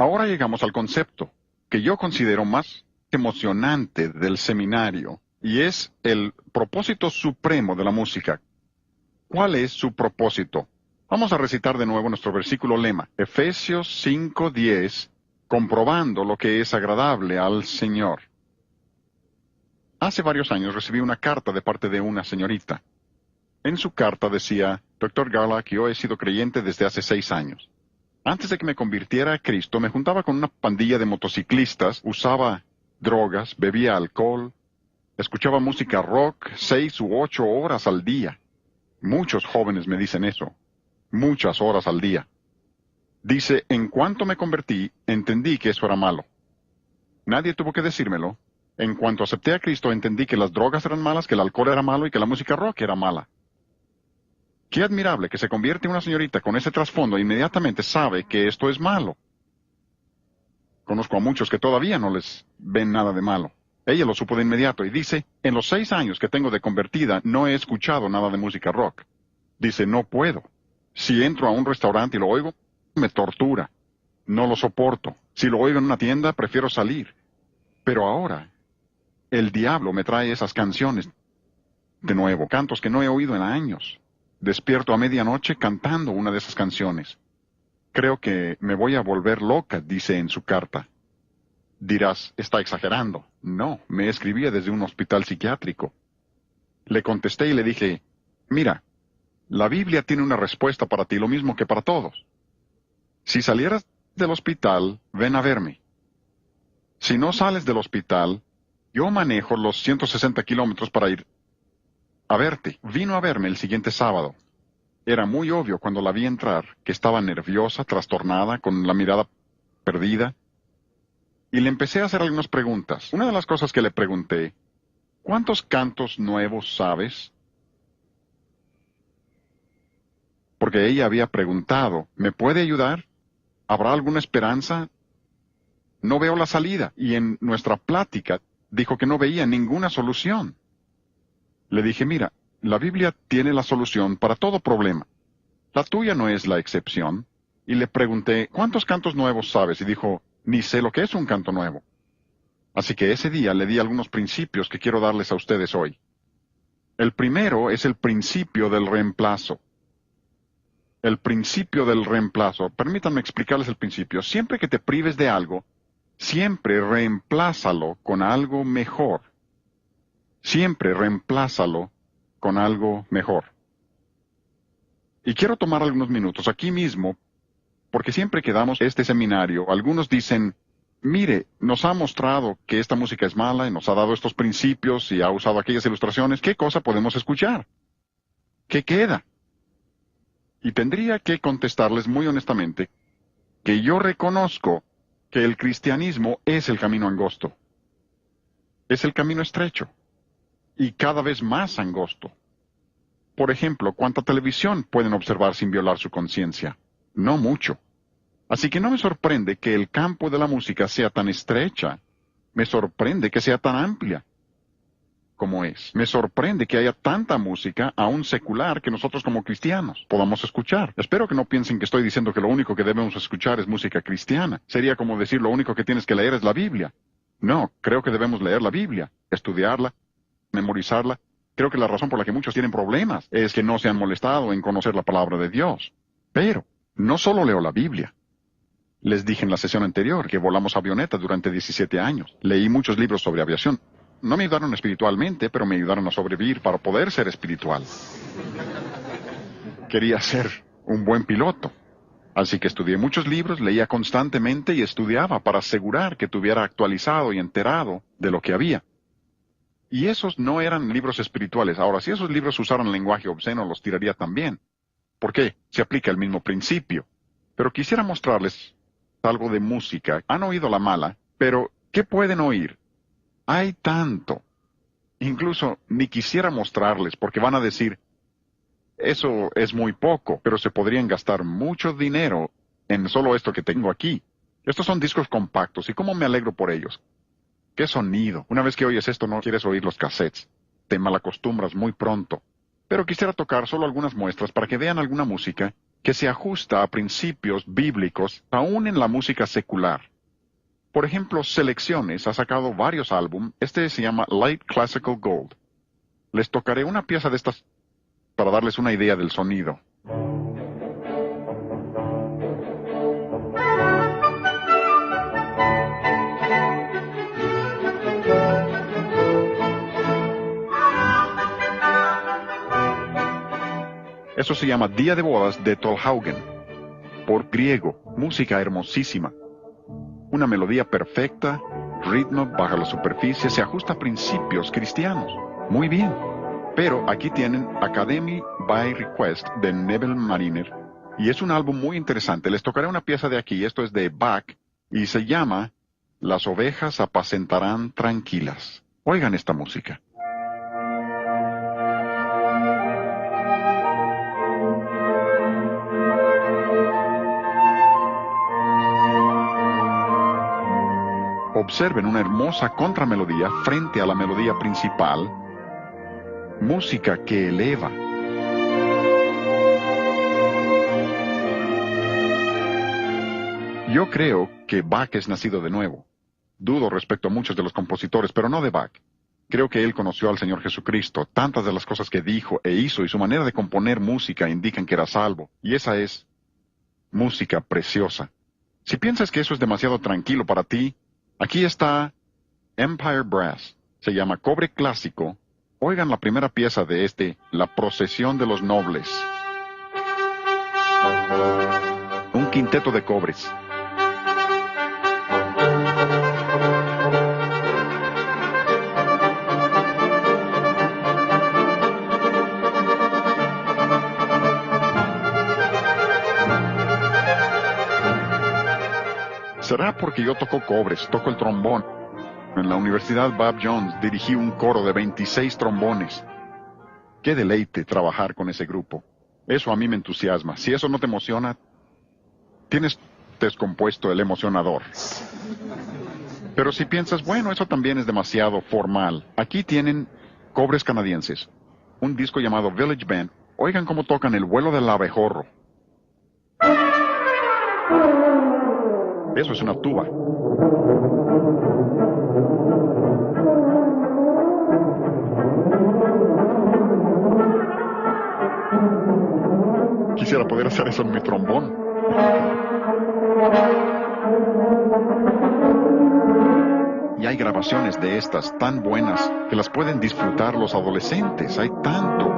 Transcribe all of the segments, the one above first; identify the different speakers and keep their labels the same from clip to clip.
Speaker 1: Ahora llegamos al concepto que yo considero más emocionante del seminario, y es el propósito supremo de la música. ¿Cuál es su propósito? Vamos a recitar de nuevo nuestro versículo lema, Efesios 5:10, comprobando lo que es agradable al Señor. Hace varios años recibí una carta de parte de una señorita. En su carta decía, Dr. Garlock, yo he sido creyente desde hace 6 años. Antes de que me convirtiera a Cristo, me juntaba con una pandilla de motociclistas, usaba drogas, bebía alcohol, escuchaba música rock 6 u 8 horas al día. Muchos jóvenes me dicen eso. Muchas horas al día. Dice, en cuanto me convertí, entendí que eso era malo. Nadie tuvo que decírmelo. En cuanto acepté a Cristo, entendí que las drogas eran malas, que el alcohol era malo y que la música rock era mala. Qué admirable que se convierte en una señorita con ese trasfondo e inmediatamente sabe que esto es malo. Conozco a muchos que todavía no les ven nada de malo. Ella lo supo de inmediato y dice, en los 6 años que tengo de convertida no he escuchado nada de música rock. Dice, no puedo. Si entro a un restaurante y lo oigo, me tortura. No lo soporto. Si lo oigo en una tienda, prefiero salir. Pero ahora, el diablo me trae esas canciones de nuevo, cantos que no he oído en años. Despierto a medianoche cantando una de esas canciones. Creo que me voy a volver loca, dice en su carta. Dirás, está exagerando. No, me escribía desde un hospital psiquiátrico. Le contesté y le dije, mira, la Biblia tiene una respuesta para ti, lo mismo que para todos. Si salieras del hospital, ven a verme. Si no sales del hospital, yo manejo los 160 kilómetros para ir a verte. Vino a verme el siguiente sábado. Era muy obvio cuando la vi entrar que estaba nerviosa, trastornada, con la mirada perdida. Y le empecé a hacer algunas preguntas. Una de las cosas que le pregunté, ¿cuántos cantos nuevos sabes? Porque ella había preguntado, ¿me puede ayudar? ¿Habrá alguna esperanza? No veo la salida. Y en nuestra plática dijo que no veía ninguna solución. Le dije, mira, la Biblia tiene la solución para todo problema. La tuya no es la excepción. Y le pregunté, ¿cuántos cantos nuevos sabes? Y dijo, ni sé lo que es un canto nuevo. Así que ese día le di algunos principios que quiero darles a ustedes hoy. El primero es el principio del reemplazo. El principio del reemplazo. Permítanme explicarles el principio. Siempre que te prives de algo, siempre reemplázalo con algo mejor. Siempre reemplázalo con algo mejor. Y quiero tomar algunos minutos aquí mismo, porque siempre que damos este seminario, algunos dicen, mire, nos ha mostrado que esta música es mala y nos ha dado estos principios y ha usado aquellas ilustraciones, ¿qué cosa podemos escuchar? ¿Qué queda? Y tendría que contestarles muy honestamente que yo reconozco que el cristianismo es el camino angosto. Es el camino estrecho. Y cada vez más angosto. Por ejemplo, ¿cuánta televisión pueden observar sin violar su conciencia? No mucho. Así que no me sorprende que el campo de la música sea tan estrecha. Me sorprende que sea tan amplia como es. Me sorprende que haya tanta música, aún secular, que nosotros como cristianos podamos escuchar. Espero que no piensen que estoy diciendo que lo único que debemos escuchar es música cristiana. Sería como decir lo único que tienes que leer es la Biblia. No, creo que debemos leer la Biblia, estudiarla, memorizarla. Creo que la razón por la que muchos tienen problemas es que no se han molestado en conocer la palabra de Dios. Pero no solo leo la Biblia. Les dije en la sesión anterior que volamos avionetas durante 17 años. Leí muchos libros sobre aviación. No me ayudaron espiritualmente, pero me ayudaron a sobrevivir para poder ser espiritual. Quería ser un buen piloto. Así que estudié muchos libros, leía constantemente y estudiaba para asegurar que estuviera actualizado y enterado de lo que había. Y esos no eran libros espirituales. Ahora, si esos libros usaran lenguaje obsceno, los tiraría también. ¿Por qué? Se aplica el mismo principio. Pero quisiera mostrarles algo de música. Han oído la mala, pero ¿qué pueden oír? Hay tanto. Incluso ni quisiera mostrarles, porque van a decir, eso es muy poco, pero se podrían gastar mucho dinero en solo esto que tengo aquí. Estos son discos compactos, y cómo me alegro por ellos. ¡Qué sonido! Una vez que oyes esto no quieres oír los cassettes. Te malacostumbras muy pronto. Pero quisiera tocar solo algunas muestras para que vean alguna música que se ajusta a principios bíblicos aún en la música secular. Por ejemplo, Selecciones ha sacado varios álbumes. Este se llama Light Classical Gold. Les tocaré una pieza de estas para darles una idea del sonido. Eso se llama Día de Bodas de Tolhaugen. Por griego, música hermosísima. Una melodía perfecta, ritmo baja la superficie, se ajusta a principios cristianos. Muy bien. Pero aquí tienen Academy by Request de Neville Mariner. Y es un álbum muy interesante. Les tocaré una pieza de aquí. Esto es de Bach. Y se llama Las ovejas apacentarán tranquilas. Oigan esta música. Observen una hermosa contramelodía frente a la melodía principal. Música que eleva. Yo creo que Bach es nacido de nuevo. Dudo respecto a muchos de los compositores, pero no de Bach. Creo que él conoció al Señor Jesucristo. Tantas de las cosas que dijo e hizo y su manera de componer música indican que era salvo. Y esa es música preciosa. Si piensas que eso es demasiado tranquilo para ti, aquí está Empire Brass. Se llama Cobre Clásico. Oigan la primera pieza de La Procesión de los Nobles. Un quinteto de cobres. ¿Será porque yo toco cobres, toco el trombón? En la Universidad Bob Jones dirigí un coro de 26 trombones. Qué deleite trabajar con ese grupo. Eso a mí me entusiasma. Si eso no te emociona, tienes descompuesto el emocionador. Pero si piensas, bueno, eso también es demasiado formal. Aquí tienen Cobres Canadienses, un disco llamado Village Band. Oigan cómo tocan el vuelo del abejorro. Eso es una tuba. Quisiera poder hacer eso en mi trombón. Y hay grabaciones de estas tan buenas que las pueden disfrutar los adolescentes. Hay tanto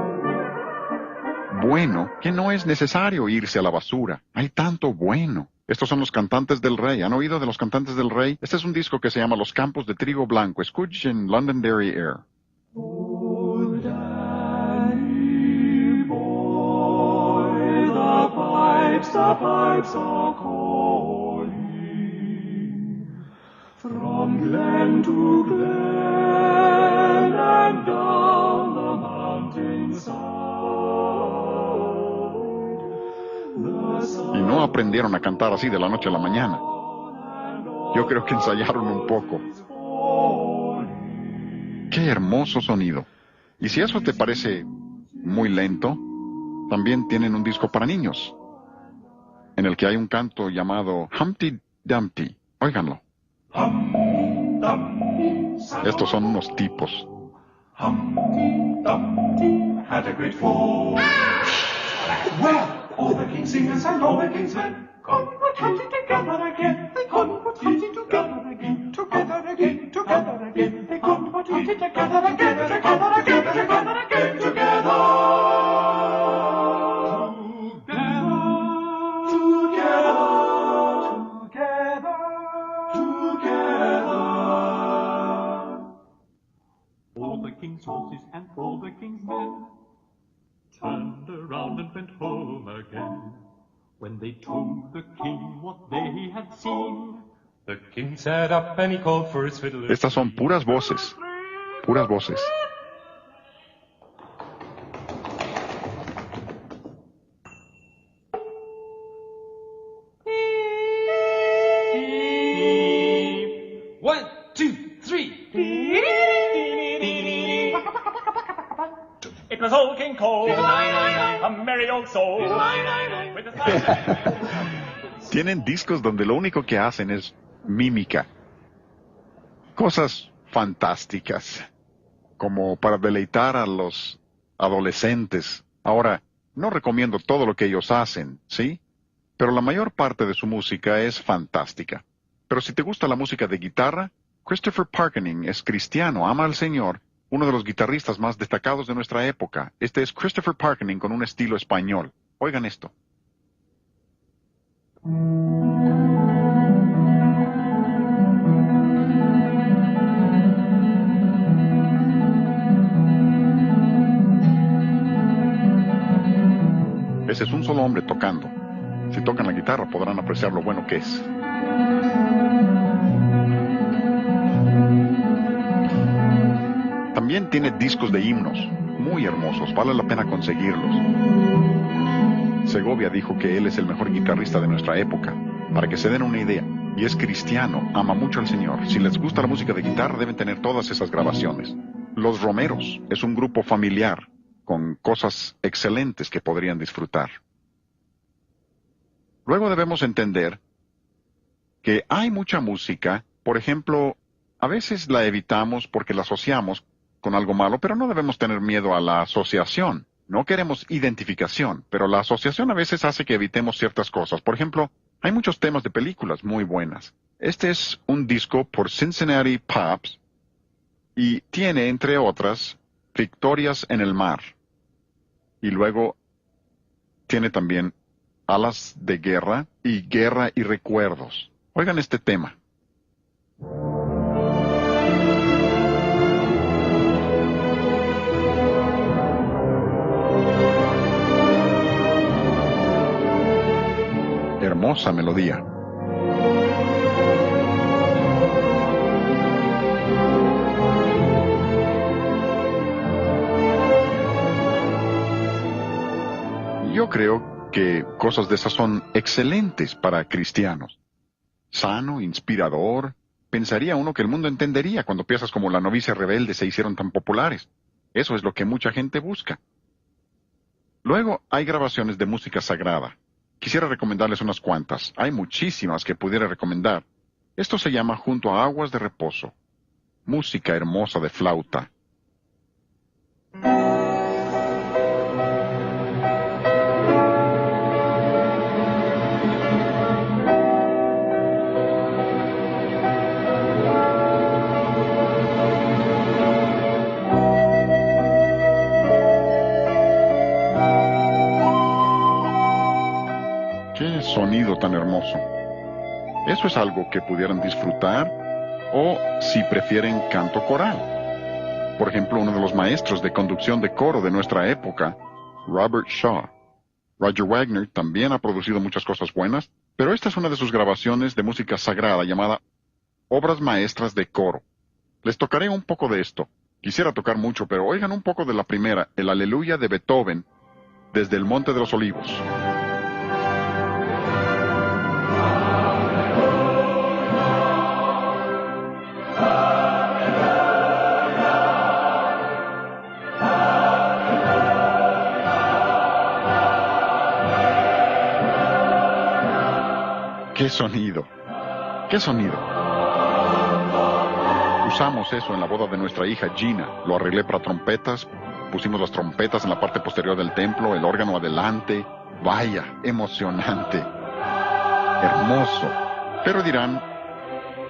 Speaker 1: bueno que no es necesario irse a la basura. Hay tanto bueno. Estos son los Cantantes del Rey. ¿Han oído de los Cantantes del Rey? Este es un disco que se llama Los Campos de Trigo Blanco. Escuchen Londonderry Air.
Speaker 2: Oh, Daddy boy, the pipes are calling from glen to glen and down the mountainside.
Speaker 1: Y no aprendieron a cantar así de la noche a la mañana. Yo creo que ensayaron un poco. ¡Qué hermoso sonido! Y si eso te parece muy lento, también tienen un disco para niños, en el que hay un canto llamado Humpty Dumpty. Óiganlo. Estos son unos tipos.
Speaker 2: Humpty Dumpty had a great fall. Well, all the king's singers and all the king's men couldn't put Humpty together again. They couldn't put Humpty together again. Together again, together again. They couldn't put Humpty together again. Together again, together again, together. All the king's horses and all the king's men turned around and went home again. When they told the king what they had seen, the king sat up and he called for his fiddle.
Speaker 1: Estas son puras voces. Puras voces.
Speaker 2: One, two, three. It was old King Cole. a merry old soul. With a
Speaker 1: Tienen discos donde lo único que hacen es mímica. Cosas fantásticas, como para deleitar a los adolescentes. Ahora, no recomiendo todo lo que ellos hacen, ¿sí? Pero la mayor parte de su música es fantástica. Pero si te gusta la música de guitarra, Christopher Parkening es cristiano, ama al Señor, uno de los guitarristas más destacados de nuestra época. Este es Christopher Parkening con un estilo español. Oigan esto. Ese es un solo hombre tocando. Si tocan la guitarra podrán apreciar lo bueno que es. También tiene discos de himnos, muy hermosos, vale la pena conseguirlos. Segovia dijo que él es el mejor guitarrista de nuestra época, para que se den una idea. Y es cristiano, ama mucho al Señor. Si les gusta la música de guitarra, deben tener todas esas grabaciones. Los Romeros es un grupo familiar, con cosas excelentes que podrían disfrutar. Luego debemos entender que hay mucha música, por ejemplo, a veces la evitamos porque la asociamos con algo malo, pero no debemos tener miedo a la asociación. No queremos identificación, pero la asociación a veces hace que evitemos ciertas cosas. Por ejemplo, hay muchos temas de películas muy buenas. Este es un disco por Cincinnati Pops y tiene, entre otras, Victorias en el Mar. Y luego tiene también Alas de Guerra y Recuerdos. Oigan este tema. Hermosa melodía. Yo creo que cosas de esas son excelentes para cristianos. Sano, inspirador. Pensaría uno que el mundo entendería cuando piezas como La novicia rebelde se hicieron tan populares. Eso es lo que mucha gente busca. Luego hay grabaciones de música sagrada. Quisiera recomendarles unas cuantas. Hay muchísimas que pudiera recomendar. Esto se llama Junto a aguas de reposo. Música hermosa de flauta. ¡Qué sonido tan hermoso! Eso es algo que pudieran disfrutar o si prefieren canto coral. Por ejemplo, uno de los maestros de conducción de coro de nuestra época, Robert Shaw. Roger Wagner también ha producido muchas cosas buenas, pero esta es una de sus grabaciones de música sagrada llamada Obras Maestras de Coro. Les tocaré un poco de esto. Quisiera tocar mucho, pero oigan un poco de la primera, el Aleluya de Beethoven, desde el Monte de los Olivos. ¡Qué sonido! ¡Qué sonido! Usamos eso en la boda de nuestra hija Gina. Lo arreglé para trompetas. Pusimos las trompetas en la parte posterior del templo, el órgano adelante. Vaya, emocionante. Hermoso. Pero dirán,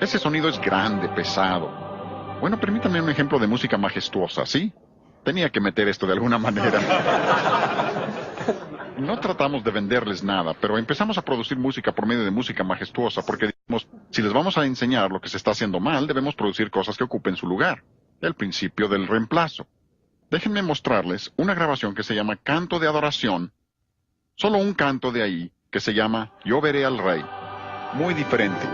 Speaker 1: ese sonido es grande, pesado. Bueno, permítanme un ejemplo de música majestuosa, ¿sí? Tenía que meter esto de alguna manera. No tratamos de venderles nada, pero empezamos a producir música por medio de música majestuosa, porque dijimos, si les vamos a enseñar lo que se está haciendo mal, debemos producir cosas que ocupen su lugar. El principio del reemplazo. Déjenme mostrarles una grabación que se llama Canto de Adoración. Solo un canto de ahí, que se llama Yo veré al Rey. Muy diferente.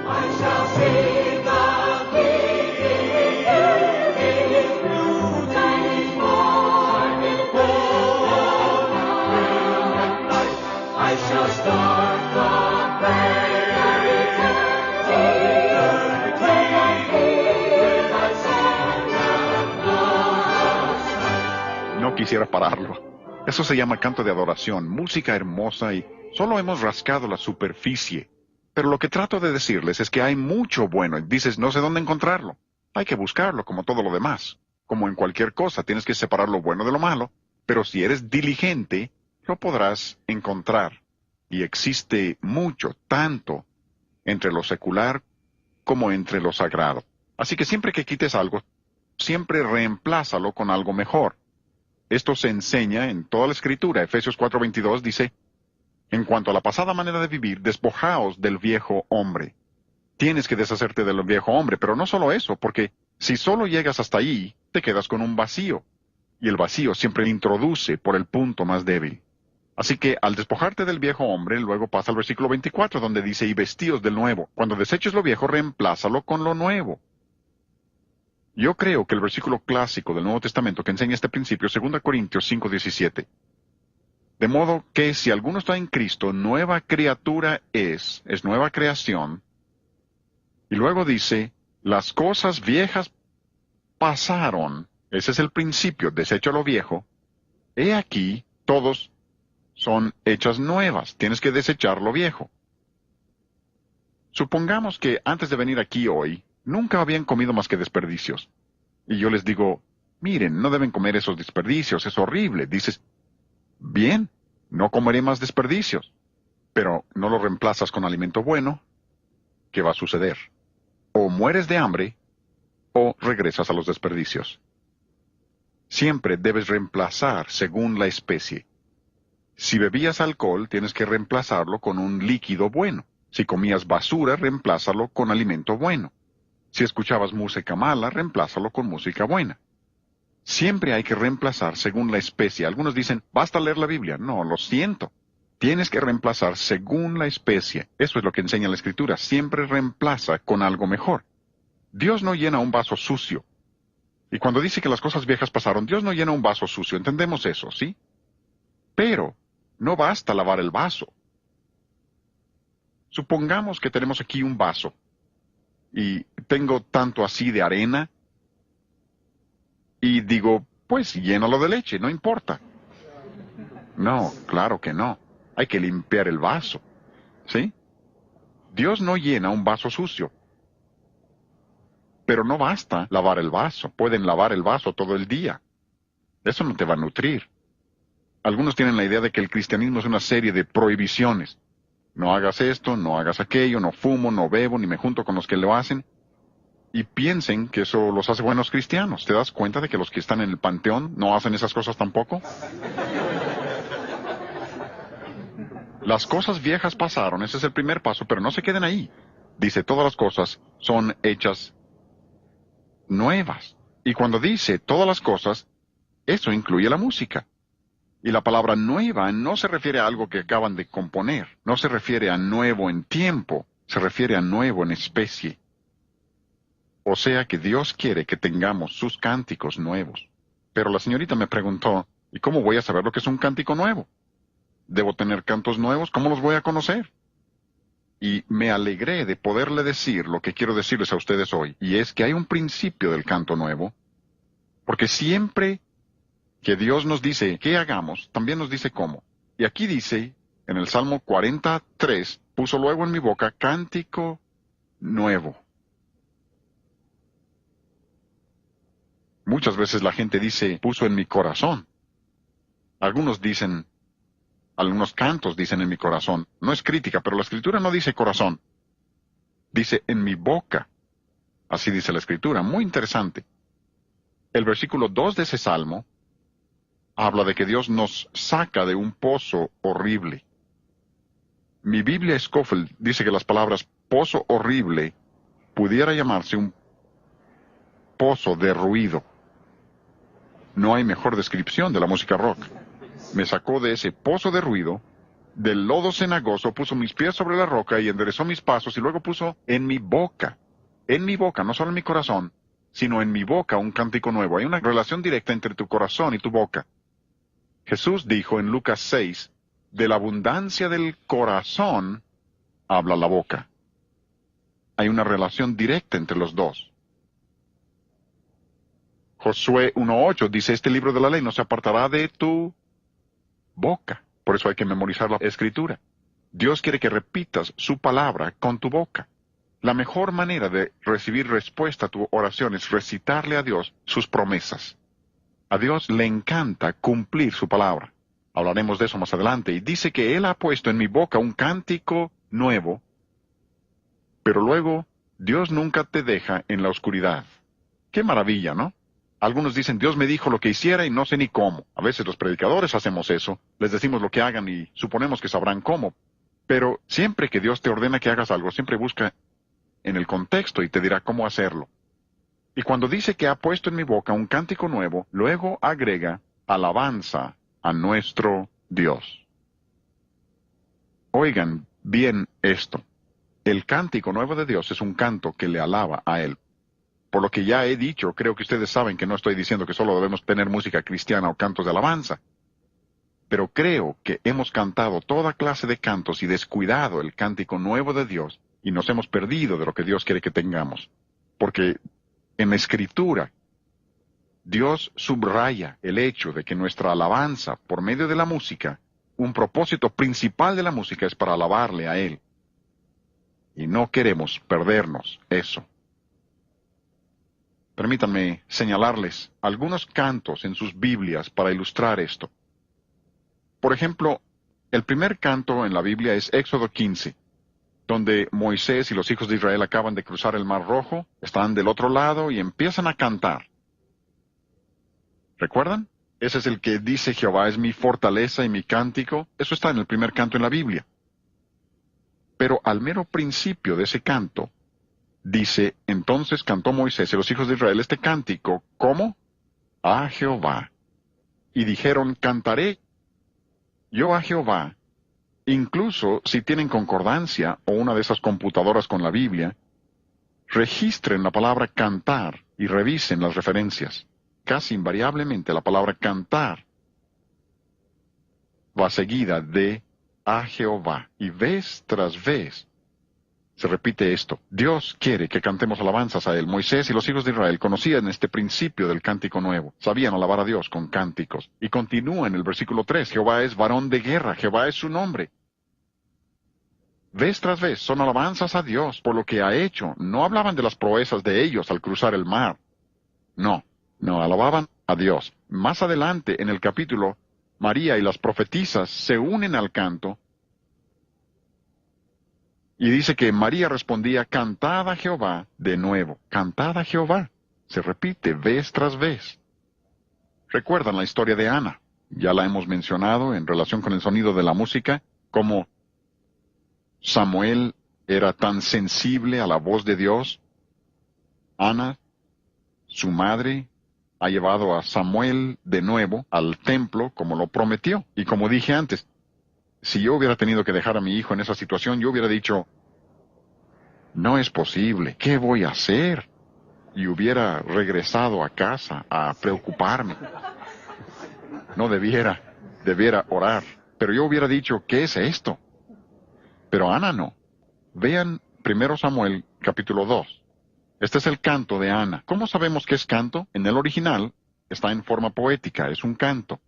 Speaker 1: No quisiera pararlo. Eso se llama canto de adoración, música hermosa, y solo hemos rascado la superficie. Pero lo que trato de decirles es que hay mucho bueno. Y dices, no sé dónde encontrarlo. Hay que buscarlo como todo lo demás. Como en cualquier cosa, tienes que separar lo bueno de lo malo. Pero si eres diligente, lo podrás encontrar. Y existe mucho, tanto, entre lo secular como entre lo sagrado. Así que siempre que quites algo, siempre reemplázalo con algo mejor. Esto se enseña en toda la Escritura. Efesios 4:22 dice, en cuanto a la pasada manera de vivir, despojaos del viejo hombre. Tienes que deshacerte del viejo hombre, pero no solo eso, porque si solo llegas hasta ahí, te quedas con un vacío. Y el vacío siempre introduce por el punto más débil. Así que al despojarte del viejo hombre, luego pasa al versículo 24, donde dice, y vestíos del nuevo. Cuando deseches lo viejo, reemplázalo con lo nuevo. Yo creo que el versículo clásico del Nuevo Testamento que enseña este principio, 2 Corintios 5:17. De modo que si alguno está en Cristo, nueva criatura es nueva creación. Y luego dice, las cosas viejas pasaron. Ese es el principio, desecha lo viejo. He aquí, todos son hechas nuevas. Tienes que desechar lo viejo. Supongamos que antes de venir aquí hoy, nunca habían comido más que desperdicios. Y yo les digo, miren, no deben comer esos desperdicios, es horrible. Dices, bien, no comeré más desperdicios. Pero no lo reemplazas con alimento bueno, ¿qué va a suceder? O mueres de hambre, o regresas a los desperdicios. Siempre debes reemplazar según la especie. Si bebías alcohol, tienes que reemplazarlo con un líquido bueno. Si comías basura, reemplázalo con alimento bueno. Si escuchabas música mala, reemplázalo con música buena. Siempre hay que reemplazar según la especie. Algunos dicen, basta leer la Biblia. No, lo siento. Tienes que reemplazar según la especie. Eso es lo que enseña la Escritura. Siempre reemplaza con algo mejor. Dios no llena un vaso sucio. Y cuando dice que las cosas viejas pasaron, Dios no llena un vaso sucio. Entendemos eso, ¿sí? Pero no basta lavar el vaso. Supongamos que tenemos aquí un vaso y tengo tanto así de arena y digo, pues llénalo de leche, no importa. No, claro que no. Hay que limpiar el vaso, ¿sí? Dios no llena un vaso sucio. Pero no basta lavar el vaso. Pueden lavar el vaso todo el día. Eso no te va a nutrir. Algunos tienen la idea de que el cristianismo es una serie de prohibiciones. No hagas esto, no hagas aquello, no fumo, no bebo, ni me junto con los que lo hacen. Y piensen que eso los hace buenos cristianos. ¿Te das cuenta de que los que están en el panteón no hacen esas cosas tampoco? Las cosas viejas pasaron, ese es el primer paso, pero no se queden ahí. Dice, todas las cosas son hechas nuevas. Y cuando dice todas las cosas, eso incluye la música. Y la palabra nueva no se refiere a algo que acaban de componer, no se refiere a nuevo en tiempo, se refiere a nuevo en especie. O sea que Dios quiere que tengamos sus cánticos nuevos. Pero la señorita me preguntó, ¿y cómo voy a saber lo que es un cántico nuevo? ¿Debo tener cantos nuevos? ¿Cómo los voy a conocer? Y me alegré de poderle decir lo que quiero decirles a ustedes hoy, y es que hay un principio del canto nuevo, porque siempre que Dios nos dice qué hagamos, también nos dice cómo. Y aquí dice, en el Salmo 43, puso luego en mi boca cántico nuevo. Muchas veces la gente dice, puso en mi corazón. Algunos cantos dicen en mi corazón. No es crítica, pero la Escritura no dice corazón. Dice en mi boca. Así dice la Escritura. Muy interesante. El versículo 2 de ese Salmo habla de que Dios nos saca de un pozo horrible. Mi Biblia Scofield dice que las palabras pozo horrible pudiera llamarse un pozo de ruido. No hay mejor descripción de la música rock. Me sacó de ese pozo de ruido, del lodo cenagoso, puso mis pies sobre la roca y enderezó mis pasos y luego puso en mi boca, no solo en mi corazón, sino en mi boca un cántico nuevo. Hay una relación directa entre tu corazón y tu boca. Jesús dijo en Lucas 6, de la abundancia del corazón habla la boca. Hay una relación directa entre los dos. Josué 1:8 dice, este libro de la ley no se apartará de tu boca. Por eso hay que memorizar la Escritura. Dios quiere que repitas su palabra con tu boca. La mejor manera de recibir respuesta a tu oración es recitarle a Dios sus promesas. A Dios le encanta cumplir su palabra. Hablaremos de eso más adelante. Y dice que Él ha puesto en mi boca un cántico nuevo. Pero luego, Dios nunca te deja en la oscuridad. Qué maravilla, ¿no? Algunos dicen, Dios me dijo lo que hiciera y no sé ni cómo. A veces los predicadores hacemos eso. Les decimos lo que hagan y suponemos que sabrán cómo. Pero siempre que Dios te ordena que hagas algo, siempre busca en el contexto y te dirá cómo hacerlo. Y cuando dice que ha puesto en mi boca un cántico nuevo, luego agrega alabanza a nuestro Dios. Oigan bien esto. El cántico nuevo de Dios es un canto que le alaba a Él. Por lo que ya he dicho, creo que ustedes saben que no estoy diciendo que solo debemos tener música cristiana o cantos de alabanza. Pero creo que hemos cantado toda clase de cantos y descuidado el cántico nuevo de Dios y nos hemos perdido de lo que Dios quiere que tengamos. Porque en la Escritura, Dios subraya el hecho de que nuestra alabanza por medio de la música, un propósito principal de la música es para alabarle a Él. Y no queremos perdernos eso. Permítanme señalarles algunos cantos en sus Biblias para ilustrar esto. Por ejemplo, el primer canto en la Biblia es Éxodo 15, donde Moisés y los hijos de Israel acaban de cruzar el Mar Rojo, están del otro lado y empiezan a cantar. ¿Recuerdan? Ese es el que dice Jehová es mi fortaleza y mi cántico. Eso está en el primer canto en la Biblia. Pero al mero principio de ese canto, dice, entonces cantó Moisés y los hijos de Israel este cántico, ¿cómo? A Jehová. Y dijeron, cantaré yo a Jehová. Incluso si tienen concordancia o una de esas computadoras con la Biblia, registren la palabra cantar y revisen las referencias. Casi invariablemente la palabra cantar va seguida de a Jehová. Y vez tras vez se repite esto. Dios quiere que cantemos alabanzas a Él. Moisés y los hijos de Israel conocían este principio del cántico nuevo. Sabían alabar a Dios con cánticos. Y continúa en el versículo 3. Jehová es varón de guerra. Jehová es su nombre. Vez tras vez son alabanzas a Dios por lo que ha hecho. No hablaban de las proezas de ellos al cruzar el mar. No, alababan a Dios. Más adelante en el capítulo, María y las profetisas se unen al canto. Y dice que María respondía, cantad a Jehová de nuevo. Cantad a Jehová. Se repite vez tras vez. ¿Recuerdan la historia de Ana? Ya la hemos mencionado en relación con el sonido de la música, como Samuel era tan sensible a la voz de Dios. Ana, su madre, ha llevado a Samuel de nuevo al templo como lo prometió. Y como dije antes, si yo hubiera tenido que dejar a mi hijo en esa situación, yo hubiera dicho, no es posible, ¿qué voy a hacer? Y hubiera regresado a casa a preocuparme. No debiera orar. Pero yo hubiera dicho, ¿qué es esto? Pero Ana no. Vean 1 Samuel capítulo 2. Este es el canto de Ana. ¿Cómo sabemos que es canto? En el original está en forma poética, es un canto.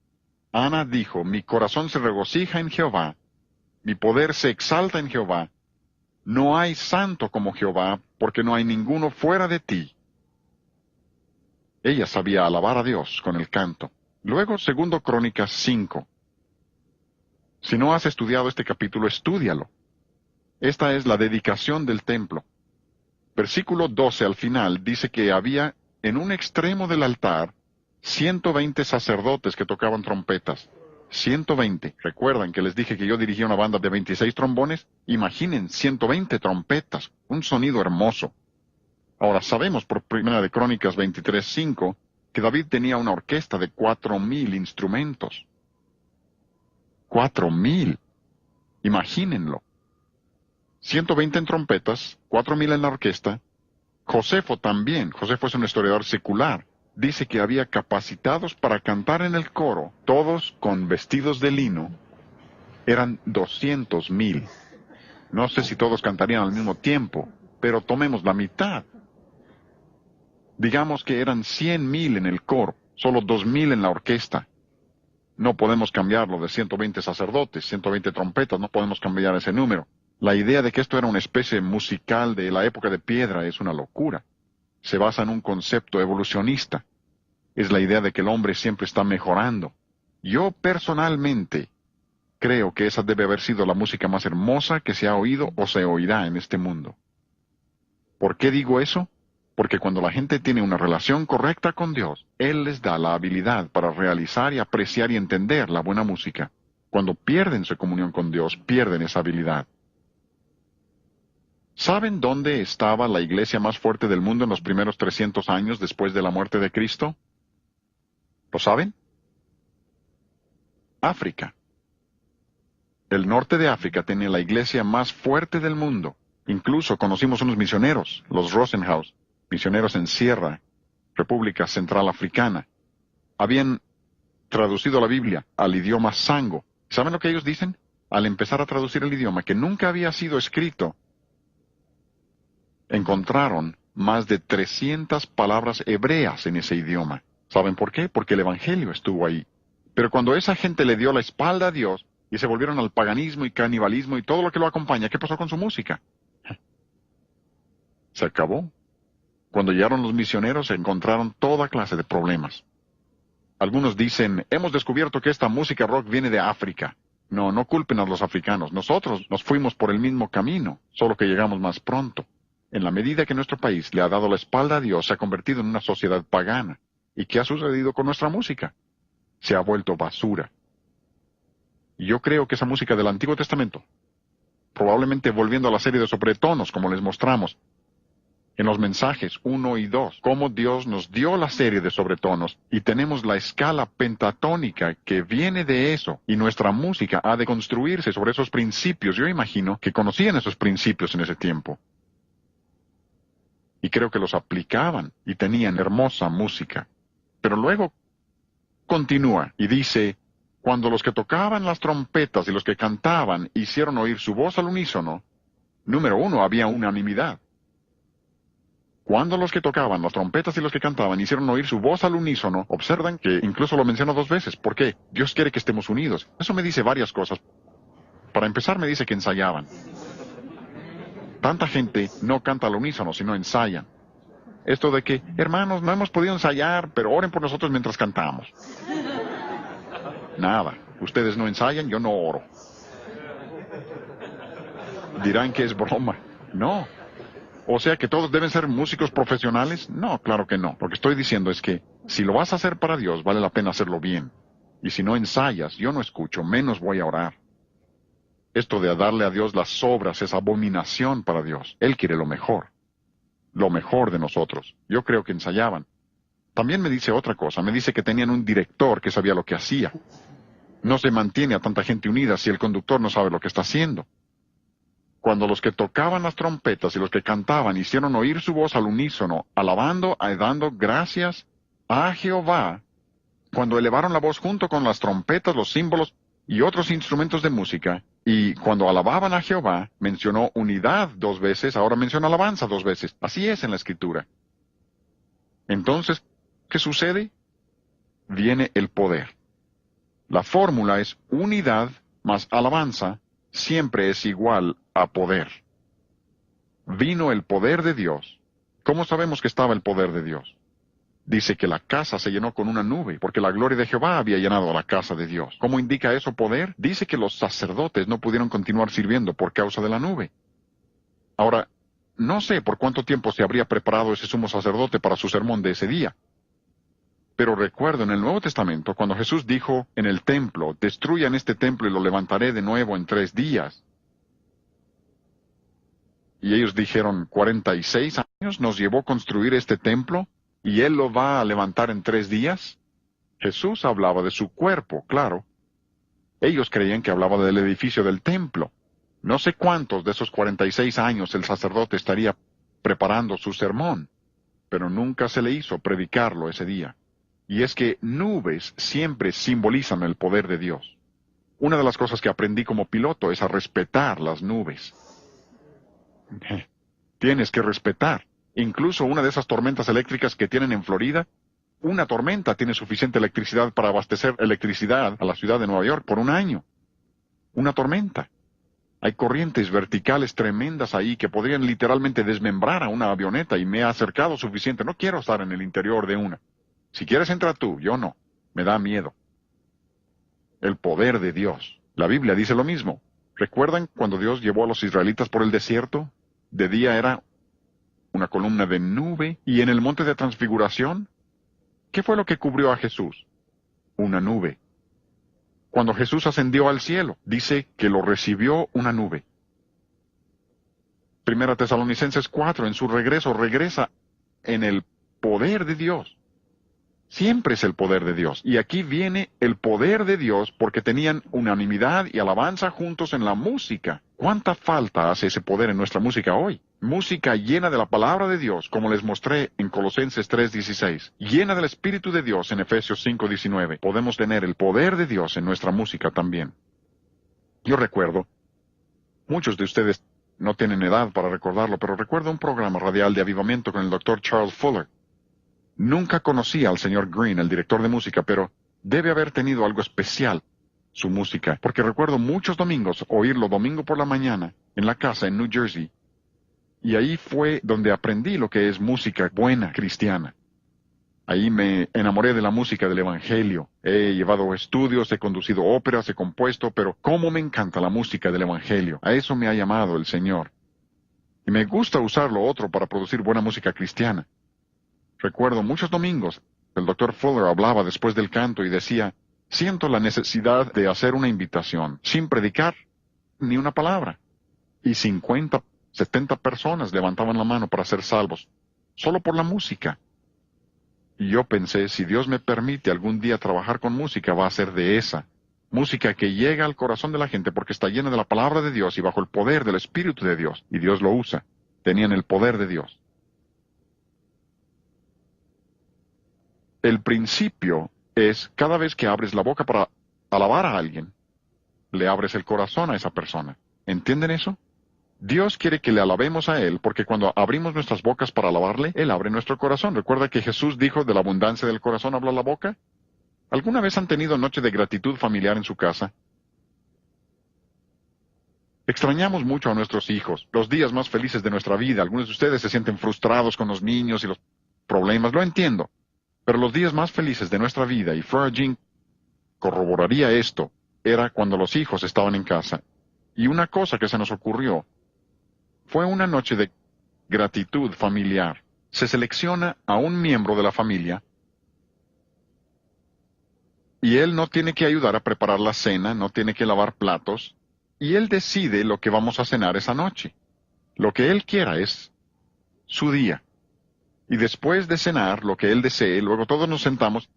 Speaker 1: Ana dijo, mi corazón se regocija en Jehová, mi poder se exalta en Jehová. No hay santo como Jehová, porque no hay ninguno fuera de ti. Ella sabía alabar a Dios con el canto. Luego, 2 Crónicas 5. Si no has estudiado este capítulo, estúdialo. Esta es la dedicación del templo. Versículo 12 al final dice que había en un extremo del altar 120 sacerdotes que tocaban trompetas. 120. ¿Recuerdan que les dije que yo dirigía una banda de 26 trombones? Imaginen, 120 trompetas. Un sonido hermoso. Ahora, sabemos por 1 Crónicas 23:5 que David tenía una orquesta de 4,000 instrumentos. 4,000. Imagínenlo. 120 en trompetas, 4,000 en la orquesta. Josefo también. Josefo es un historiador secular. Dice que había capacitados para cantar en el coro, todos con vestidos de lino. Eran 200,000. No sé si todos cantarían al mismo tiempo, pero tomemos la mitad. Digamos que eran 100,000 en el coro, solo 2,000 en la orquesta. No podemos cambiarlo de 120 sacerdotes, 120 trompetas, no podemos cambiar ese número. La idea de que esto era una especie musical de la época de piedra es una locura. Se basa en un concepto evolucionista. Es la idea de que el hombre siempre está mejorando. Yo personalmente creo que esa debe haber sido la música más hermosa que se ha oído o se oirá en este mundo. ¿Por qué digo eso? Porque cuando la gente tiene una relación correcta con Dios, Él les da la habilidad para realizar y apreciar y entender la buena música. Cuando pierden su comunión con Dios, pierden esa habilidad. ¿Saben dónde estaba la iglesia más fuerte del mundo en los primeros 300 años después de la muerte de Cristo? ¿Lo saben? África. El norte de África tenía la iglesia más fuerte del mundo. Incluso conocimos unos misioneros, los Rosenhaus, misioneros en Sierra, República Central Africana. Habían traducido la Biblia al idioma Sango. ¿Saben lo que ellos dicen? Al empezar a traducir el idioma que nunca había sido escrito, encontraron más de 300 palabras hebreas en ese idioma. ¿Saben por qué? Porque el Evangelio estuvo ahí. Pero cuando esa gente le dio la espalda a Dios y se volvieron al paganismo y canibalismo y todo lo que lo acompaña, ¿qué pasó con su música? Se acabó. Cuando llegaron los misioneros se encontraron toda clase de problemas. Algunos dicen, hemos descubierto que esta música rock viene de África. No, no culpen a los africanos. Nosotros nos fuimos por el mismo camino, solo que llegamos más pronto. En la medida que nuestro país le ha dado la espalda a Dios, se ha convertido en una sociedad pagana. ¿Y qué ha sucedido con nuestra música? Se ha vuelto basura. Y yo creo que esa música del Antiguo Testamento, probablemente volviendo a la serie de sobretonos, como les mostramos, en los mensajes 1 y 2, cómo Dios nos dio la serie de sobretonos y tenemos la escala pentatónica que viene de eso, y nuestra música ha de construirse sobre esos principios. Yo imagino que conocían esos principios en ese tiempo. Y creo que los aplicaban y tenían hermosa música. Pero luego continúa y dice, cuando los que tocaban las trompetas y los que cantaban hicieron oír su voz al unísono, número 1, había unanimidad. Cuando los que tocaban las trompetas y los que cantaban hicieron oír su voz al unísono, observan que incluso lo menciona 2 veces. ¿Por qué? Dios quiere que estemos unidos. Eso me dice varias cosas. Para empezar, me dice que ensayaban. Tanta gente no canta al unísono, sino ensayan. Esto de que, hermanos, no hemos podido ensayar, pero oren por nosotros mientras cantamos. Nada. Ustedes no ensayan, yo no oro. Dirán que es broma. No. O sea que todos deben ser músicos profesionales. No, claro que no. Lo que estoy diciendo es que si lo vas a hacer para Dios, vale la pena hacerlo bien. Y si no ensayas, yo no escucho, menos voy a orar. Esto de darle a Dios las obras es abominación para Dios. Él quiere lo mejor de nosotros. Yo creo que ensayaban. También me dice otra cosa. Me dice que tenían un director que sabía lo que hacía. No se mantiene a tanta gente unida si el conductor no sabe lo que está haciendo. Cuando los que tocaban las trompetas y los que cantaban hicieron oír su voz al unísono, alabando y dando gracias a Jehová, cuando elevaron la voz junto con las trompetas, los símbolos y otros instrumentos de música, y cuando alababan a Jehová, mencionó unidad 2 veces, ahora menciona alabanza 2 veces. Así es en la Escritura. Entonces, ¿qué sucede? Viene el poder. La fórmula es unidad más alabanza, siempre es igual a poder. Vino el poder de Dios. ¿Cómo sabemos que estaba el poder de Dios? Dice que la casa se llenó con una nube, porque la gloria de Jehová había llenado la casa de Dios. ¿Cómo indica eso poder? Dice que los sacerdotes no pudieron continuar sirviendo por causa de la nube. Ahora, no sé por cuánto tiempo se habría preparado ese sumo sacerdote para su sermón de ese día. Pero recuerdo en el Nuevo Testamento, cuando Jesús dijo en el templo, destruyan este templo y lo levantaré de nuevo en 3 días. Y ellos dijeron, 46 años nos llevó construir este templo, ¿y Él lo va a levantar en 3 días? Jesús hablaba de su cuerpo, claro. Ellos creían que hablaba del edificio del templo. No sé cuántos de esos 46 años el sacerdote estaría preparando su sermón, pero nunca se le hizo predicarlo ese día. Y es que nubes siempre simbolizan el poder de Dios. Una de las cosas que aprendí como piloto es a respetar las nubes. Tienes que respetar. Incluso una de esas tormentas eléctricas que tienen en Florida, Una tormenta tiene suficiente electricidad para abastecer electricidad a la ciudad de Nueva York por un año. Una tormenta. Hay corrientes verticales tremendas ahí que podrían literalmente desmembrar a una avioneta y me he acercado suficiente. No quiero estar en el interior de una. Si quieres entra tú, yo no. Me da miedo. El poder de Dios. La Biblia dice lo mismo. ¿Recuerdan cuando Dios llevó a los israelitas por el desierto? De día era una columna de nube y en el monte de transfiguración, ¿qué fue lo que cubrió a Jesús? Una nube. Cuando Jesús ascendió al cielo, dice que lo recibió una nube. Primera Tesalonicenses 4, en su regreso, regresa en el poder de Dios. Siempre es el poder de Dios. Y aquí viene el poder de Dios porque tenían unanimidad y alabanza juntos en la música. ¿Cuánta falta hace ese poder en nuestra música hoy? Música llena de la palabra de Dios, como les mostré en Colosenses 3:16. Llena del Espíritu de Dios en Efesios 5:19. Podemos tener el poder de Dios en nuestra música también. Yo recuerdo, muchos de ustedes no tienen edad para recordarlo, pero recuerdo un programa radial de avivamiento con el Dr. Charles Fuller. Nunca conocí al señor Green, el director de música, pero debe haber tenido algo especial su música, porque recuerdo muchos domingos oírlo domingo por la mañana en la casa en New Jersey, y ahí fue donde aprendí lo que es música buena cristiana. Ahí me enamoré de la música del Evangelio. He llevado estudios, he conducido óperas, he compuesto, pero cómo me encanta la música del Evangelio. A eso me ha llamado el Señor. Y me gusta usar lo otro para producir buena música cristiana. Recuerdo muchos domingos, el Dr. Fuller hablaba después del canto y decía, siento la necesidad de hacer una invitación, sin predicar ni una palabra. Y 50, 70 personas levantaban la mano para ser salvos, solo por la música. Y yo pensé, si Dios me permite algún día trabajar con música, va a ser de esa. Música que llega al corazón de la gente porque está llena de la palabra de Dios y bajo el poder del Espíritu de Dios. Y Dios lo usa. Tenían el poder de Dios. El principio es, cada vez que abres la boca para alabar a alguien, le abres el corazón a esa persona. ¿Entienden eso? Dios quiere que le alabemos a Él, porque cuando abrimos nuestras bocas para alabarle, Él abre nuestro corazón. ¿Recuerda que Jesús dijo, de la abundancia del corazón habla la boca? ¿Alguna vez han tenido noche de gratitud familiar en su casa? Extrañamos mucho a nuestros hijos, los días más felices de nuestra vida. Algunos de ustedes se sienten frustrados con los niños y los problemas, lo entiendo. Pero los días más felices de nuestra vida, y Flora Jean corroboraría esto, era cuando los hijos estaban en casa. Y una cosa que se nos ocurrió fue una noche de gratitud familiar. Se selecciona a un miembro de la familia y él no tiene que ayudar a preparar la cena, no tiene que lavar platos, y él decide lo que vamos a cenar esa noche. Lo que él quiera es su día. Y después de cenar, lo que él desee, luego todos nos sentamos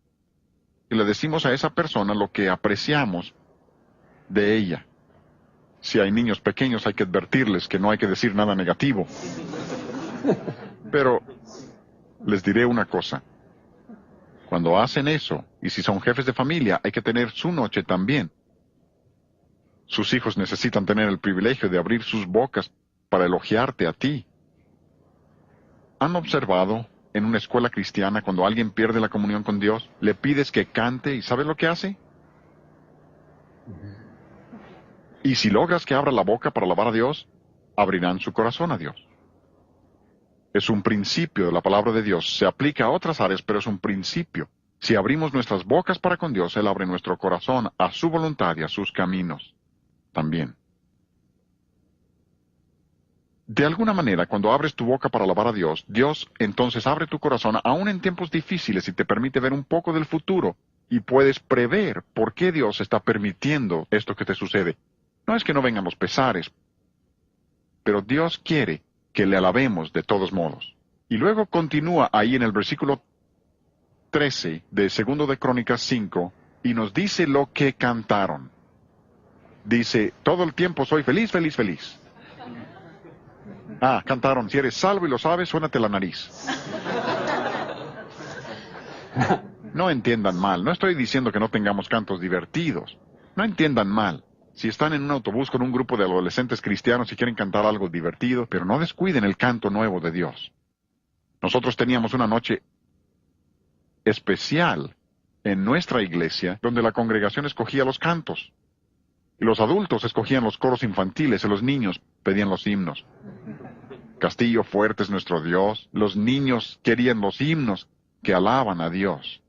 Speaker 1: y le decimos a esa persona lo que apreciamos de ella. Si hay niños pequeños hay que advertirles que no hay que decir nada negativo. Pero les diré una cosa. Cuando hacen eso, y si son jefes de familia, hay que tener su noche también. Sus hijos necesitan tener el privilegio de abrir sus bocas para elogiarte a ti. ¿Han observado en una escuela cristiana cuando alguien pierde la comunión con Dios, le pides que cante y ¿sabes lo que hace? Y si logras que abra la boca para alabar a Dios, abrirán su corazón a Dios. Es un principio de la palabra de Dios. Se aplica a otras áreas, pero es un principio. Si abrimos nuestras bocas para con Dios, Él abre nuestro corazón a su voluntad y a sus caminos también. De alguna manera, cuando abres tu boca para alabar a Dios, Dios entonces abre tu corazón aún en tiempos difíciles y te permite ver un poco del futuro y puedes prever por qué Dios está permitiendo esto que te sucede. No es que no vengan los pesares, pero Dios quiere que le alabemos de todos modos. Y luego continúa ahí en el versículo 13 de 2 de Crónicas 5 y nos dice lo que cantaron. Dice, todo el tiempo soy feliz, feliz, feliz. Ah, cantaron, si eres salvo y lo sabes, suénate la nariz. No entiendan mal, no estoy diciendo que no tengamos cantos divertidos. No entiendan mal. Si están en un autobús con un grupo de adolescentes cristianos y quieren cantar algo divertido, pero no descuiden el canto nuevo de Dios. Nosotros teníamos una noche especial en nuestra iglesia donde la congregación escogía los cantos. Y los adultos escogían los coros infantiles y los niños pedían los himnos. Castillo fuerte es nuestro Dios. Los niños querían los himnos que alaban a Dios.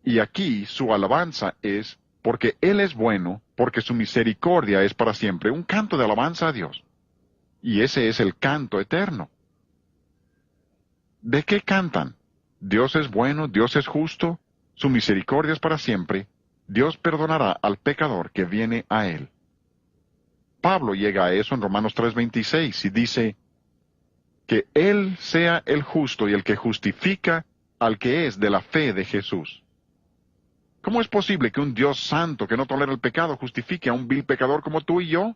Speaker 1: Y aquí su alabanza es porque Él es bueno, porque su misericordia es para siempre. Un canto de alabanza a Dios. Y ese es el canto eterno. ¿De qué cantan? Dios es bueno, Dios es justo, su misericordia es para siempre. Dios perdonará al pecador que viene a Él. Pablo llega a eso en Romanos 3:26 y dice que Él sea el justo y el que justifica al que es de la fe de Jesús. ¿Cómo es posible que un Dios santo que no tolera el pecado justifique a un vil pecador como tú y yo?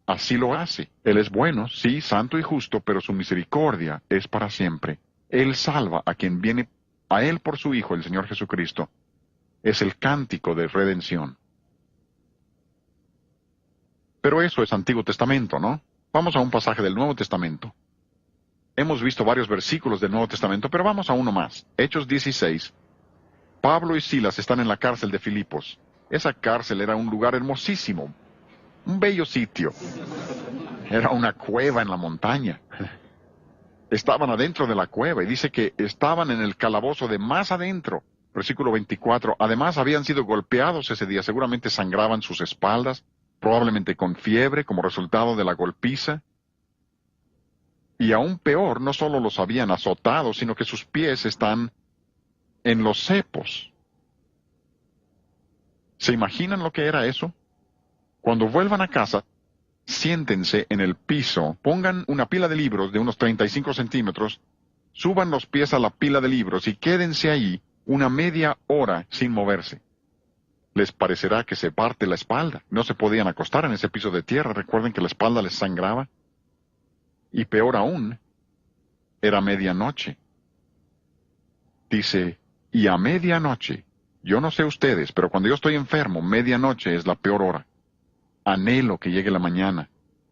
Speaker 1: Así lo hace. Él es bueno, sí, santo y justo, pero su misericordia es para siempre. Él salva a quien viene a Él por su Hijo, el Señor Jesucristo. Es el cántico de redención. Pero eso es Antiguo Testamento, ¿no? Vamos a un pasaje del Nuevo Testamento. Hemos visto varios versículos del Nuevo Testamento, pero vamos a uno más. Hechos 16. Pablo y Silas están en la cárcel de Filipos. Esa cárcel era un lugar hermosísimo, un bello sitio. Era una cueva en la montaña. Estaban adentro de la cueva y dice que estaban en el calabozo de más adentro. Versículo 24. Además habían sido golpeados ese día, seguramente sangraban sus espaldas, probablemente con fiebre como resultado de la golpiza. Y aún peor, no solo los habían azotado, sino que sus pies están en los cepos. ¿Se imaginan lo que era eso? Cuando vuelvan a casa, siéntense en el piso, pongan una pila de libros de unos 35 centímetros, suban los pies a la pila de libros y quédense ahí una media hora sin moverse. Les parecerá que se parte la espalda. No se podían acostar en ese piso de tierra. Recuerden que la espalda les sangraba. Y peor aún, era medianoche. Dice, y a medianoche, yo no sé ustedes, pero cuando yo estoy enfermo, medianoche es la peor hora. Anhelo que llegue la mañana,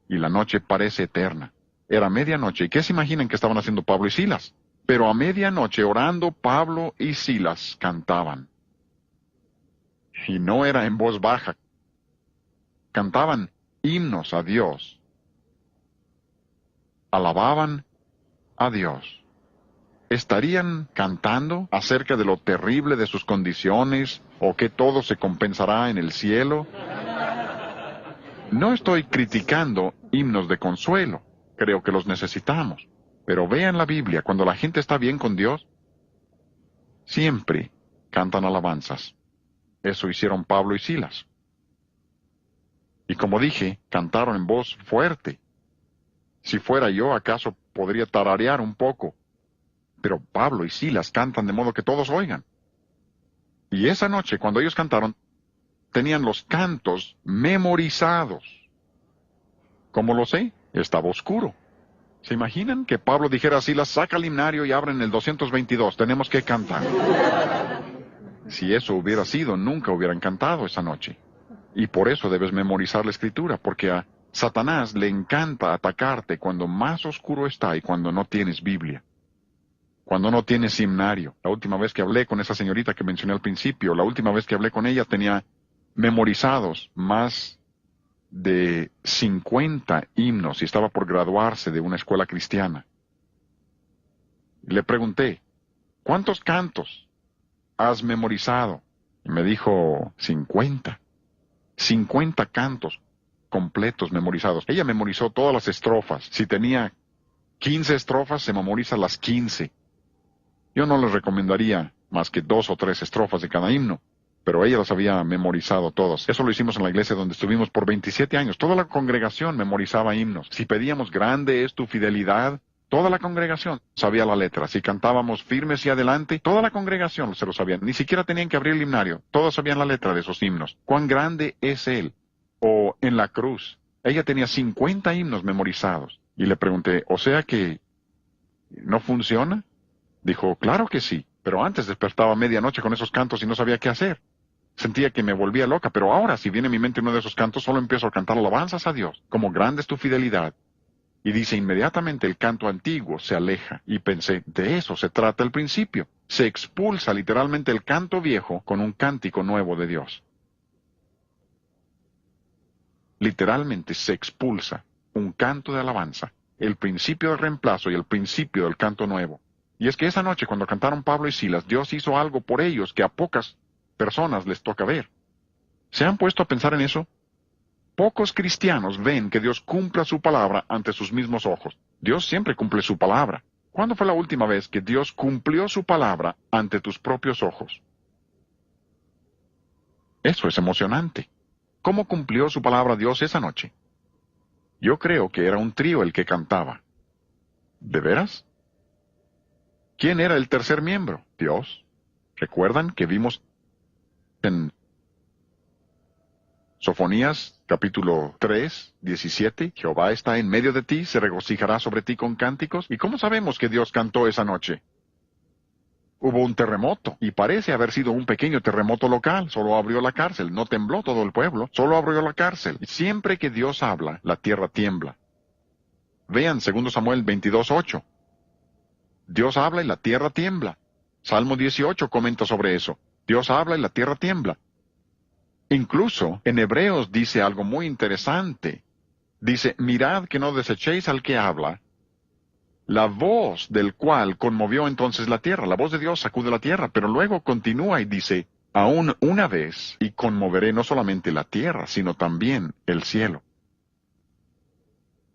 Speaker 1: y la noche parece eterna. Era medianoche, ¿y qué se imaginan que estaban haciendo Pablo y Silas? Pero a medianoche, orando, Pablo y Silas cantaban. Y no era en voz baja. Cantaban himnos a Dios. Alababan a Dios. ¿Estarían cantando acerca de lo terrible de sus condiciones o que todo se compensará en el cielo? No estoy criticando himnos de consuelo. Creo que los necesitamos. Pero vean la Biblia, cuando la gente está bien con Dios, siempre cantan alabanzas. Eso hicieron Pablo y Silas. Y como dije, cantaron en voz fuerte. Si fuera yo, acaso podría tararear un poco. Pero Pablo y Silas cantan de modo que todos oigan. Y esa noche, cuando ellos cantaron, tenían los cantos memorizados. ¿Cómo lo sé? Estaba oscuro. ¿Se imaginan que Pablo dijera a Silas, saca el himnario y abren el 222, tenemos que cantar? Si eso hubiera sido, nunca hubieran cantado esa noche. Y por eso debes memorizar la Escritura, porque a Satanás le encanta atacarte cuando más oscuro está y cuando no tienes Biblia. Cuando no tienes himnario. La última vez que hablé con esa señorita que mencioné al principio, la última vez que hablé con ella tenía memorizados más de 50 himnos y estaba por graduarse de una escuela cristiana. Le pregunté, ¿cuántos cantos has memorizado? Y me dijo, 50. 50 cantos completos memorizados. Ella memorizó todas las estrofas. Si tenía 15 estrofas, se memoriza las 15. Yo no les recomendaría más que 2 o 3 estrofas de cada himno, pero ella las había memorizado todas. Eso lo hicimos en la iglesia donde estuvimos por 27 años. Toda la congregación memorizaba himnos. Si pedíamos grande es tu fidelidad, toda la congregación sabía la letra. Si cantábamos firmes y adelante, toda la congregación se lo sabía. Ni siquiera tenían que abrir el himnario. Todos sabían la letra de esos himnos. ¿Cuán grande es Él? O en la cruz. Ella tenía 50 himnos memorizados. Y le pregunté, ¿o sea que no funciona? Dijo, claro que sí, pero antes despertaba a medianoche con esos cantos y no sabía qué hacer. Sentía que me volvía loca, pero ahora si viene a mi mente uno de esos cantos, solo empiezo a cantar alabanzas a Dios, como grande es tu fidelidad. Y dice, inmediatamente el canto antiguo se aleja, y pensé, de eso se trata el principio. Se expulsa literalmente el canto viejo con un cántico nuevo de Dios. Literalmente se expulsa un canto de alabanza, el principio del reemplazo y el principio del canto nuevo. Y es que esa noche cuando cantaron Pablo y Silas, Dios hizo algo por ellos que a pocas personas les toca ver. ¿Se han puesto a pensar en eso? Pocos cristianos ven que Dios cumpla su palabra ante sus mismos ojos. Dios siempre cumple su palabra. ¿Cuándo fue la última vez que Dios cumplió su palabra ante tus propios ojos? Eso es emocionante. ¿Cómo cumplió su palabra Dios esa noche? Yo creo que era un trío el que cantaba. ¿De veras? ¿Quién era el tercer miembro? Dios. ¿Recuerdan que vimos en Sofonías capítulo 3, 17? Jehová está en medio de ti, se regocijará sobre ti con cánticos. ¿Y cómo sabemos que Dios cantó esa noche? Hubo un terremoto, y parece haber sido un pequeño terremoto local. Solo abrió la cárcel, no tembló todo el pueblo, solo abrió la cárcel. Siempre que Dios habla, la tierra tiembla. Vean 2 Samuel 22:8. Dios habla y la tierra tiembla. Salmo 18 comenta sobre eso. Dios habla y la tierra tiembla. Incluso en Hebreos dice algo muy interesante. Dice, mirad que no desechéis al que habla, la voz del cual conmovió entonces la tierra. La voz de Dios sacude la tierra, pero luego continúa y dice, aún una vez, y conmoveré no solamente la tierra, sino también el cielo.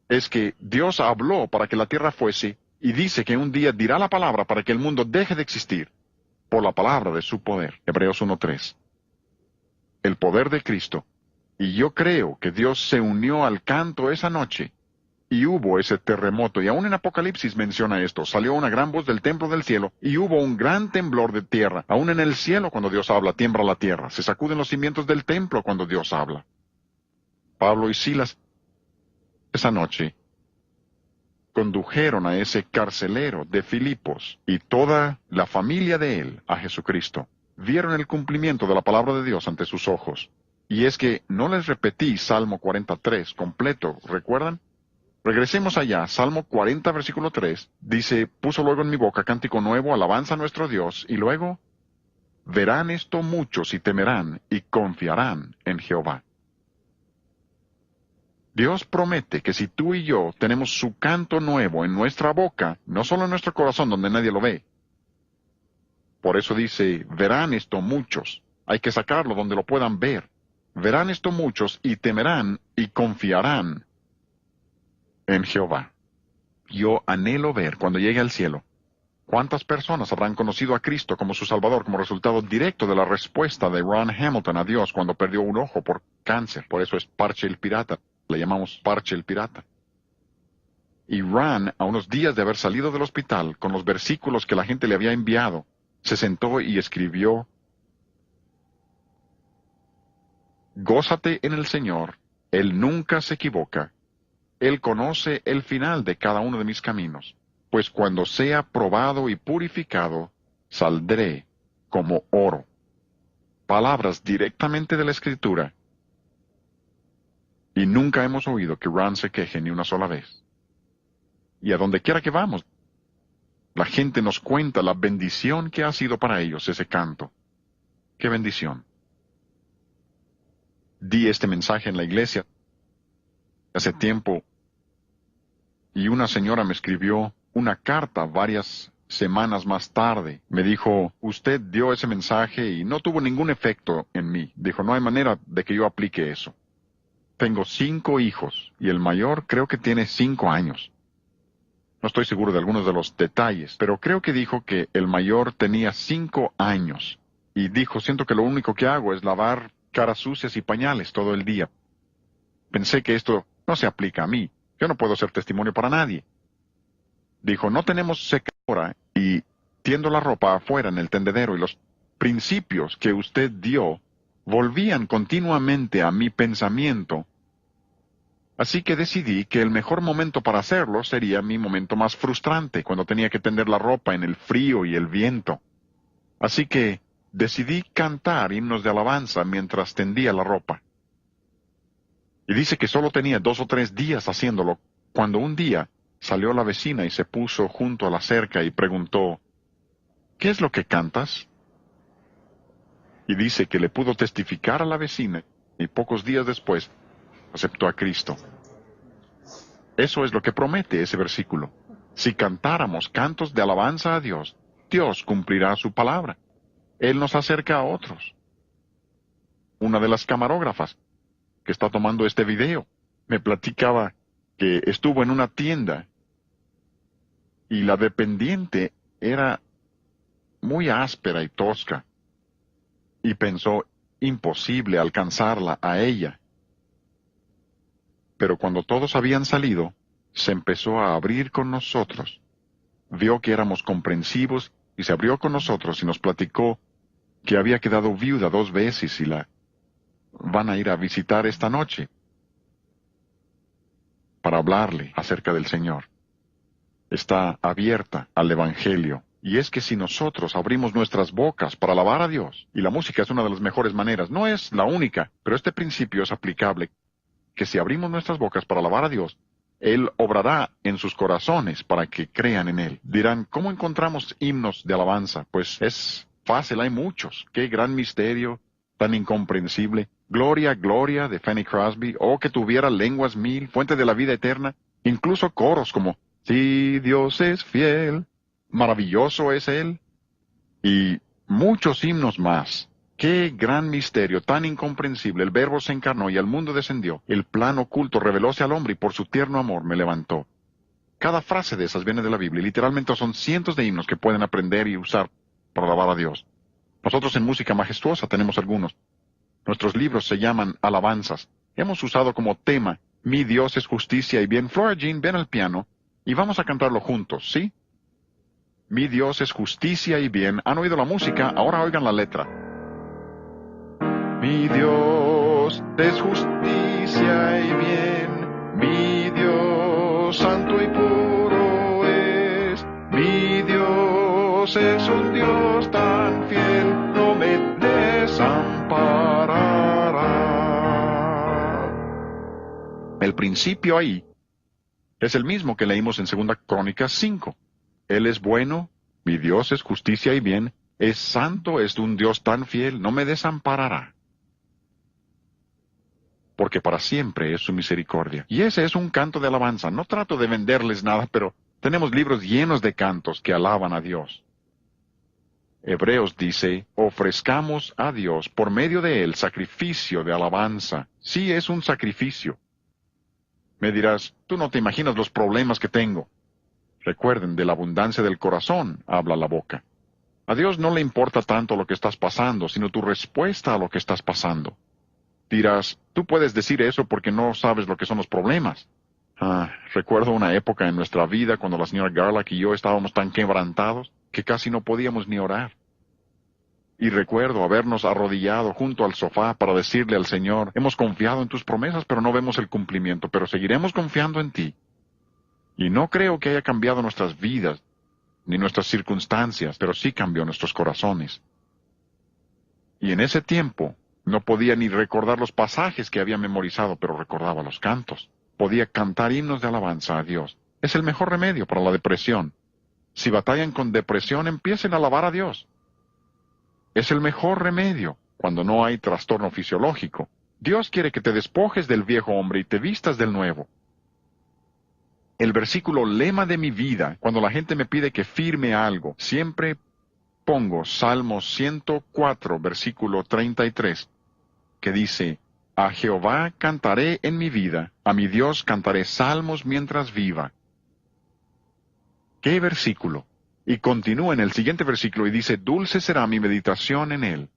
Speaker 1: Es que Dios habló para que la tierra fuese, y dice que un día dirá la palabra para que el mundo deje de existir, por la palabra de su poder. Hebreos 1:3. El poder de Cristo. Y yo creo que Dios se unió al canto esa noche, y hubo ese terremoto, y aún en Apocalipsis menciona esto. Salió una gran voz del templo del cielo, y hubo un gran temblor de tierra. Aún en el cielo cuando Dios habla, tiembla la tierra. Se sacuden los cimientos del templo cuando Dios habla. Pablo y Silas, esa noche, condujeron a ese carcelero de Filipos, y toda la familia de él, a Jesucristo. Vieron el cumplimiento de la palabra de Dios ante sus ojos. Y es que no les repetí Salmo 43 completo, ¿recuerdan? Regresemos allá, Salmo 40, versículo 3, dice, puso luego en mi boca cántico nuevo, alabanza a nuestro Dios, y luego, verán esto muchos y temerán y confiarán en Jehová. Dios promete que si tú y yo tenemos su canto nuevo en nuestra boca, no solo en nuestro corazón donde nadie lo ve. Por eso dice, verán esto muchos, hay que sacarlo donde lo puedan ver. Verán esto muchos y temerán y confiarán en Jehová. Yo anhelo ver cuando llegue al cielo cuántas personas habrán conocido a Cristo como su Salvador como resultado directo de la respuesta de Ron Hamilton a Dios cuando perdió un ojo por cáncer. Por eso es Parche el Pirata. Le llamamos Parche el Pirata. Y Ron, a unos días de haber salido del hospital, con los versículos que la gente le había enviado, se sentó y escribió, gózate en el Señor, Él nunca se equivoca. Él conoce el final de cada uno de mis caminos, pues cuando sea probado y purificado, saldré como oro. Palabras directamente de la Escritura. Y nunca hemos oído que Ron se queje ni una sola vez. Y a donde quiera que vamos, la gente nos cuenta la bendición que ha sido para ellos ese canto. ¡Qué bendición! Di este mensaje en la iglesia hace tiempo, y una señora me escribió una carta varias semanas más tarde. Me dijo, usted dio ese mensaje y no tuvo ningún efecto en mí. Dijo, no hay manera de que yo aplique eso. Tengo 5 hijos, y el mayor creo que tiene 5 años. No estoy seguro de algunos de los detalles, pero creo que dijo que el mayor tenía 5 años. Y dijo, siento que lo único que hago es lavar caras sucias y pañales todo el día. Pensé que esto no se aplica a mí. Yo no puedo ser testimonio para nadie. Dijo, no tenemos secadora y tiendo la ropa afuera en el tendedero, y los principios que usted dio volvían continuamente a mi pensamiento. Así que decidí que el mejor momento para hacerlo sería mi momento más frustrante, cuando tenía que tender la ropa en el frío y el viento. Así que decidí cantar himnos de alabanza mientras tendía la ropa. Y dice que solo tenía 2 o 3 días haciéndolo, cuando un día salió la vecina y se puso junto a la cerca y preguntó, ¿qué es lo que cantas? Y dice que le pudo testificar a la vecina y pocos días después aceptó a Cristo. Eso es lo que promete ese versículo. Si cantáramos cantos de alabanza a Dios, Dios cumplirá su palabra. Él nos acerca a otros. Una de las camarógrafas que está tomando este video me platicaba que estuvo en una tienda y la dependiente era muy áspera y tosca y pensó imposible alcanzarla a ella. Pero cuando todos habían salido, se empezó a abrir con nosotros. Vio que éramos comprensivos y se abrió con nosotros y nos platicó que había quedado viuda 2 veces y la van a ir a visitar esta noche para hablarle acerca del Señor. Está abierta al Evangelio. Y es que si nosotros abrimos nuestras bocas para alabar a Dios, y la música es una de las mejores maneras, no es la única, pero este principio es aplicable, que si abrimos nuestras bocas para alabar a Dios, Él obrará en sus corazones para que crean en Él. Dirán, ¿cómo encontramos himnos de alabanza? Pues es fácil, hay muchos. Qué gran misterio, tan incomprensible. Gloria, gloria, de Fanny Crosby, o que tuviera lenguas 1000, fuente de la vida eterna. Incluso coros como, si Dios es fiel, maravilloso es Él. Y muchos himnos más. ¡Qué gran misterio, tan incomprensible! El Verbo se encarnó y al mundo descendió. El plan oculto revelóse al hombre y por su tierno amor me levantó. Cada frase de esas viene de la Biblia. Literalmente son cientos de himnos que pueden aprender y usar para alabar a Dios. Nosotros en Música Majestuosa tenemos algunos. Nuestros libros se llaman alabanzas. Hemos usado como tema, Mi Dios es justicia y bien. Flora Jean, ven al piano y vamos a cantarlo juntos, ¿sí? Mi Dios es justicia y bien. ¿Han oído la música? Ahora oigan la letra. Mi Dios es justicia y bien, mi Dios santo y puro es, mi Dios es un Dios tan fiel, no me desamparará. El principio ahí es el mismo que leímos en 2 Crónicas 5. Él es bueno, mi Dios es justicia y bien, es santo, es un Dios tan fiel, no me desamparará. Porque para siempre es su misericordia. Y ese es un canto de alabanza. No trato de venderles nada, pero tenemos libros llenos de cantos que alaban a Dios. Hebreos dice, ofrezcamos a Dios por medio de él sacrificio de alabanza. Sí, es un sacrificio. Me dirás, tú no te imaginas los problemas que tengo. Recuerden, de la abundancia del corazón habla la boca. A Dios no le importa tanto lo que estás pasando, sino tu respuesta a lo que estás pasando. Dirás, tú puedes decir eso porque no sabes lo que son los problemas. Recuerdo una época en nuestra vida cuando la señora Garlock y yo estábamos tan quebrantados que casi no podíamos ni orar. Y recuerdo habernos arrodillado junto al sofá para decirle al Señor, hemos confiado en tus promesas, pero no vemos el cumplimiento, pero seguiremos confiando en ti. Y no creo que haya cambiado nuestras vidas, ni nuestras circunstancias, pero sí cambió nuestros corazones. Y en ese tiempo, no podía ni recordar los pasajes que había memorizado, pero recordaba los cantos. Podía cantar himnos de alabanza a Dios. Es el mejor remedio para la depresión. Si batallan con depresión, empiecen a alabar a Dios. Es el mejor remedio cuando no hay trastorno fisiológico. Dios quiere que te despojes del viejo hombre y te vistas del nuevo. El versículo lema de mi vida, cuando la gente me pide que firme algo, siempre pongo Salmos 104, versículo 33, que dice, a Jehová cantaré en mi vida, a mi Dios cantaré salmos mientras viva. ¿Qué versículo? Y continúa en el siguiente versículo y dice, dulce será mi meditación en él.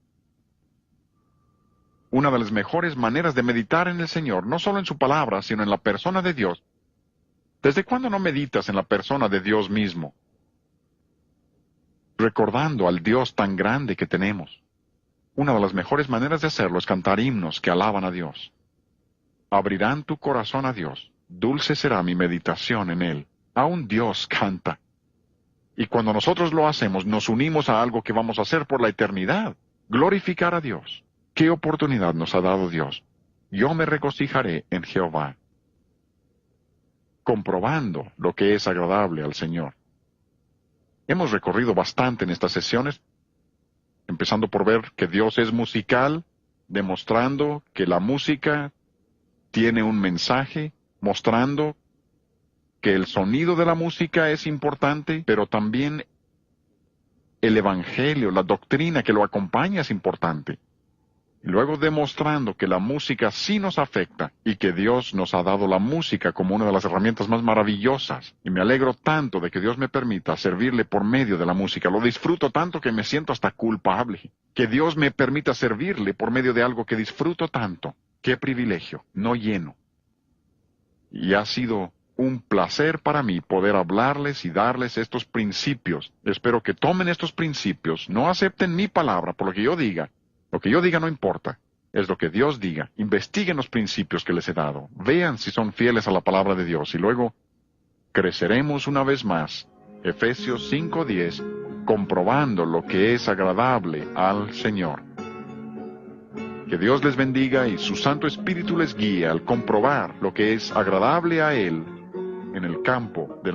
Speaker 1: Una de las mejores maneras de meditar en el Señor, no solo en su palabra, sino en la persona de Dios. ¿Desde cuándo no meditas en la persona de Dios mismo? Recordando al Dios tan grande que tenemos. Una de las mejores maneras de hacerlo es cantar himnos que alaban a Dios. Abrirán tu corazón a Dios. Dulce será mi meditación en él. Aún Dios canta. Y cuando nosotros lo hacemos, nos unimos a algo que vamos a hacer por la eternidad. Glorificar a Dios. ¿Qué oportunidad nos ha dado Dios? Yo me regocijaré en Jehová. Comprobando lo que es agradable al Señor. Hemos recorrido bastante en estas sesiones, empezando por ver que Dios es musical, demostrando que la música tiene un mensaje, mostrando que el sonido de la música es importante, pero también el evangelio, la doctrina que lo acompaña es importante. Y luego demostrando que la música sí nos afecta y que Dios nos ha dado la música como una de las herramientas más maravillosas. Y me alegro tanto de que Dios me permita servirle por medio de la música. Lo disfruto tanto que me siento hasta culpable. Que Dios me permita servirle por medio de algo que disfruto tanto. ¡Qué privilegio! No lleno. Y ha sido un placer para mí poder hablarles y darles estos principios. Espero que tomen estos principios, no acepten mi palabra por lo que yo diga. Lo que yo diga no importa, es lo que Dios diga. Investiguen los principios que les he dado, vean si son fieles a la palabra de Dios y luego creceremos una vez más. Efesios 5:10, comprobando lo que es agradable al Señor. Que Dios les bendiga y su Santo Espíritu les guíe al comprobar lo que es agradable a Él en el campo de la